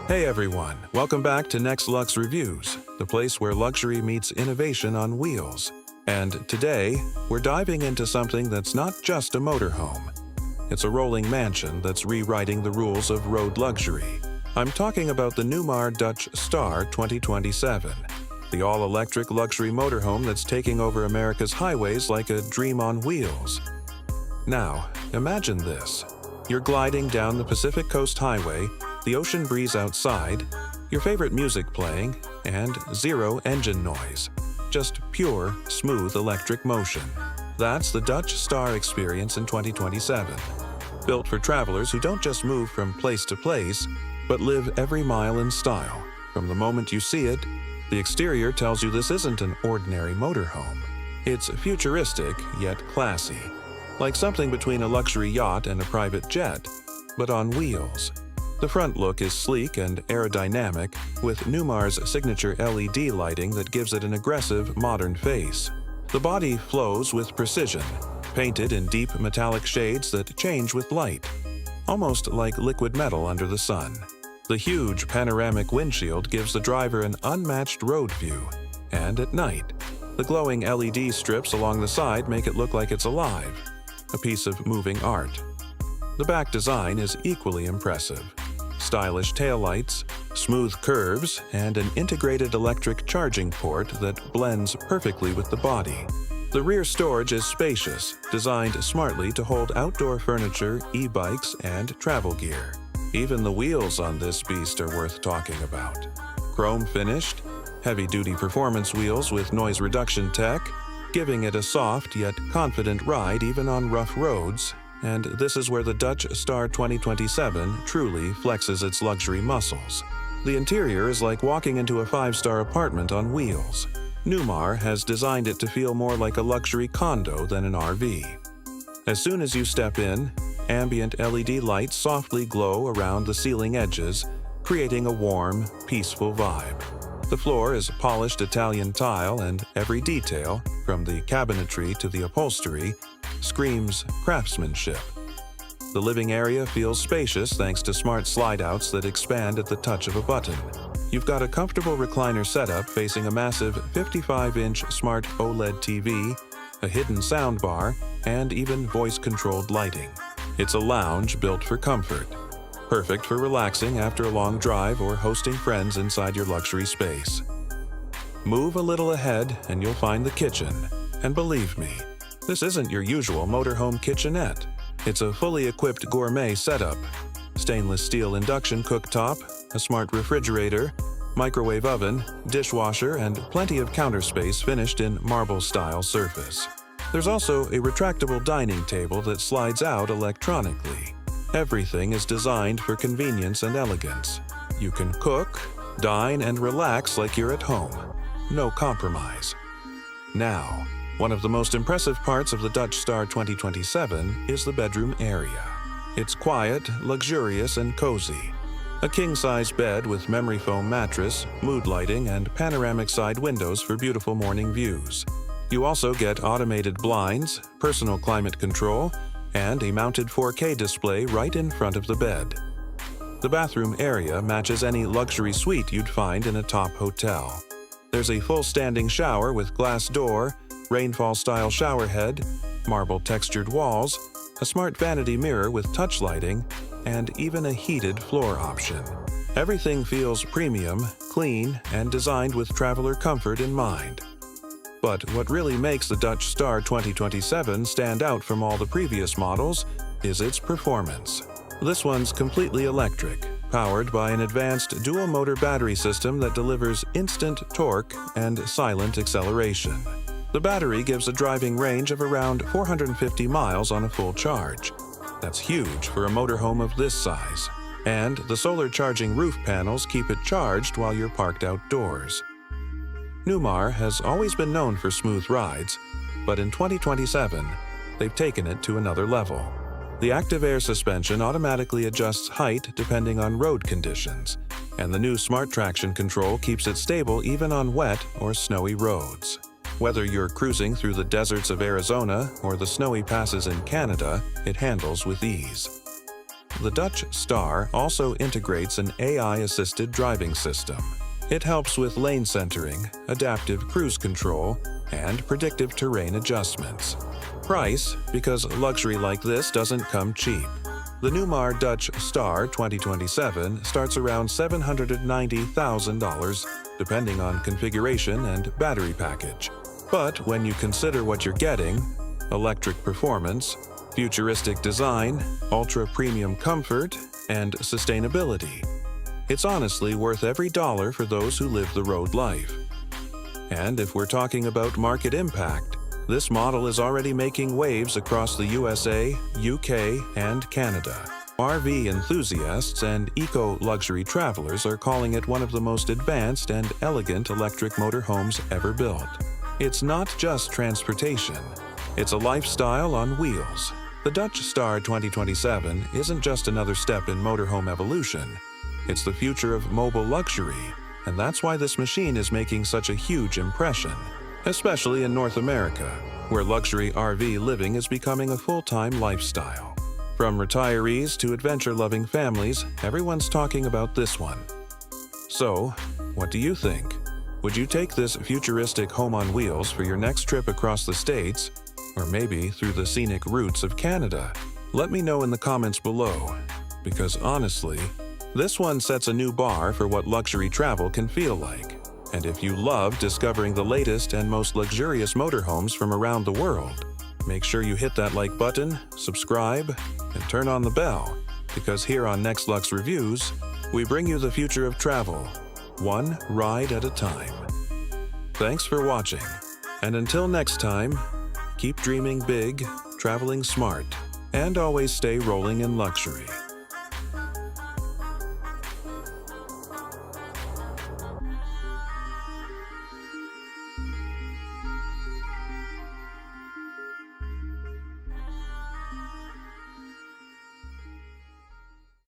Hey everyone, welcome back to NextLux Reviews, the place where luxury meets innovation on wheels. And today, we're diving into something that's not just a motorhome. It's a rolling mansion that's rewriting the rules of road luxury. I'm talking about the Newmar Dutch Star 2027, the all-electric luxury motorhome that's taking over America's highways like a dream on wheels. Now, imagine this. You're gliding down the Pacific Coast Highway, the ocean breeze outside, your favorite music playing, and zero engine noise. Just pure, smooth electric motion. That's the Dutch Star experience in 2027. Built for travelers who don't just move from place to place, but live every mile in style. From the moment you see it, the exterior tells you this isn't an ordinary motorhome. It's futuristic, yet classy. Like something between a luxury yacht and a private jet, but on wheels. The front look is sleek and aerodynamic, with Newmar's signature LED lighting that gives it an aggressive, modern face. The body flows with precision, painted in deep metallic shades that change with light, almost like liquid metal under the sun. The huge panoramic windshield gives the driver an unmatched road view, and at night, the glowing LED strips along the side make it look like it's alive, a piece of moving art. The back design is equally impressive. Stylish taillights, smooth curves, and an integrated electric charging port that blends perfectly with the body. The rear storage is spacious, designed smartly to hold outdoor furniture, e-bikes, and travel gear. Even the wheels on this beast are worth talking about. Chrome-finished, heavy-duty performance wheels with noise reduction tech, giving it a soft yet confident ride even on rough roads, and this is where the Dutch Star 2027 truly flexes its luxury muscles. The interior is like walking into a 5-star apartment on wheels. Newmar has designed it to feel more like a luxury condo than an RV. As soon as you step in, ambient LED lights softly glow around the ceiling edges, creating a warm, peaceful vibe. The floor is polished Italian tile, and every detail, from the cabinetry to the upholstery, screams craftsmanship. The living area feels spacious thanks to smart slide-outs that expand at the touch of a button. You've got a comfortable recliner setup facing a massive 55-inch smart OLED TV, a hidden soundbar, and even voice-controlled lighting. It's a lounge built for comfort. Perfect for relaxing after a long drive or hosting friends inside your luxury space. Move a little ahead and you'll find the kitchen. And believe me, this isn't your usual motorhome kitchenette. It's a fully equipped gourmet setup. Stainless steel induction cooktop, a smart refrigerator, microwave oven, dishwasher, and plenty of counter space finished in marble-style surface. There's also a retractable dining table that slides out electronically. Everything is designed for convenience and elegance. You can cook, dine, and relax like you're at home. No compromise. Now, one of the most impressive parts of the Dutch Star 2027 is the bedroom area. It's quiet, luxurious, and cozy. A king-size bed with memory foam mattress, mood lighting, and panoramic side windows for beautiful morning views. You also get automated blinds, personal climate control, and a mounted 4K display right in front of the bed. The bathroom area matches any luxury suite you'd find in a top hotel. There's a full standing shower with glass door, rainfall-style shower head, marble textured walls, a smart vanity mirror with touch lighting, and even a heated floor option. Everything feels premium, clean, and designed with traveler comfort in mind. But what really makes the Dutch Star 2027 stand out from all the previous models is its performance. This one's completely electric, powered by an advanced dual-motor battery system that delivers instant torque and silent acceleration. The battery gives a driving range of around 450 miles on a full charge. That's huge for a motorhome of this size. And the solar charging roof panels keep it charged while you're parked outdoors. Newmar has always been known for smooth rides, but in 2027, they've taken it to another level. The active air suspension automatically adjusts height depending on road conditions, and the new smart traction control keeps it stable even on wet or snowy roads. Whether you're cruising through the deserts of Arizona or the snowy passes in Canada, it handles with ease. The Dutch Star also integrates an AI-assisted driving system. It helps with lane centering, adaptive cruise control, and predictive terrain adjustments. Price, because luxury like this doesn't come cheap. The Newmar Dutch Star 2027 starts around $790,000, depending on configuration and battery package. But when you consider what you're getting, electric performance, futuristic design, ultra-premium comfort, and sustainability, it's honestly worth every dollar for those who live the road life. And if we're talking about market impact, this model is already making waves across the USA, UK, and Canada. RV enthusiasts and eco-luxury travelers are calling it one of the most advanced and elegant electric motorhomes ever built. It's not just transportation, it's a lifestyle on wheels. The Dutch Star 2027 isn't just another step in motorhome evolution, it's the future of mobile luxury, and that's why this machine is making such a huge impression, especially in North America, where luxury RV living is becoming a full-time lifestyle. From retirees to adventure-loving families, everyone's talking about this one. So, what do you think? Would you take this futuristic home on wheels for your next trip across the States, or maybe through the scenic routes of Canada? Let me know in the comments below, because honestly, this one sets a new bar for what luxury travel can feel like. And if you love discovering the latest and most luxurious motorhomes from around the world, make sure you hit that like button, subscribe, and turn on the bell, because here on NextLux Reviews, we bring you the future of travel, one ride at a time. Thanks for watching, and until next time, keep dreaming big, traveling smart, and always stay rolling in luxury.